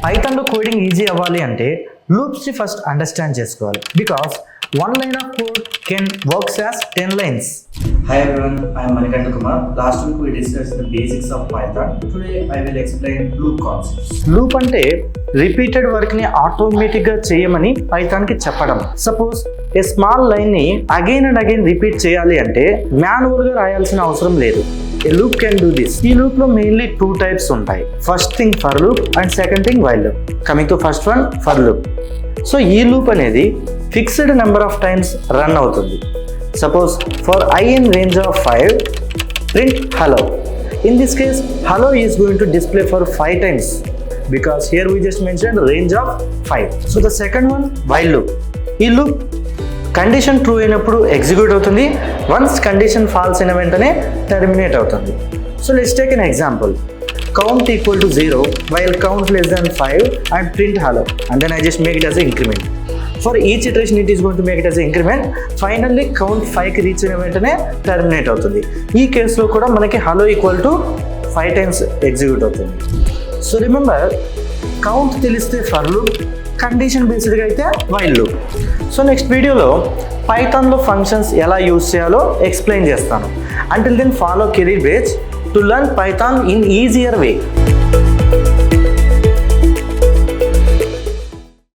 పైథాన్లో coding easy అవ్వాలి అంటే లూప్స్ని first understand చేసుకోవాలి. Because 1 line of code can works as 10 lines. Hi everyone, I am Manikanta Kumar. Last week we discussed the basics of Python. Today I will explain loop concepts. Loop అంటే repeated వర్క్ని ఆటోమేటిక్గా చేయమని పైథాన్కి చెప్పడం. Suppose a small లైన్ని again and again repeat చేయాలి అంటే మాన్యువల్గా రాయాల్సిన అవసరం లేదు. A loop can do this. ఈ loop లో mainly 2 types ఉంటాయి. First thing for loop and second thing while loop. Coming to first one, for loop. So ఈ లూప్ అనేది fixed number of times run అవుతుంది. Suppose for I in range of 5 print hello. In this case hello is going to display for 5 times because here we just mentioned range of 5. So the second one while loop. ఈ loop condition true అయినప్పుడు execute అవుతుంది. Once condition false అయిన వెంటనే terminate అవుతుంది. So let's take an example. Count equal to 0 while count less than 5 and print hello, and then I just make it as an increment. For each iteration it is going to make it as an increment. Finally count 5 కి reach అయిన వెంటనే terminate అవుతుంది. ఈ కేసులో కూడా మనకి hello equal to 5 times execute అవుతుంది. So remember, count తెలిస్తే ఫర్ లూప్, కండిషన్ బేస్డ్గా అయితే వైల్ లూప్. సో నెక్స్ట్ వీడియోలో పైథాన్లో ఫంక్షన్స్ ఎలా యూజ్ చేయాలో ఎక్స్ప్లెయిన్ చేస్తాను. Until then follow Career Bridge to learn Python in easier way.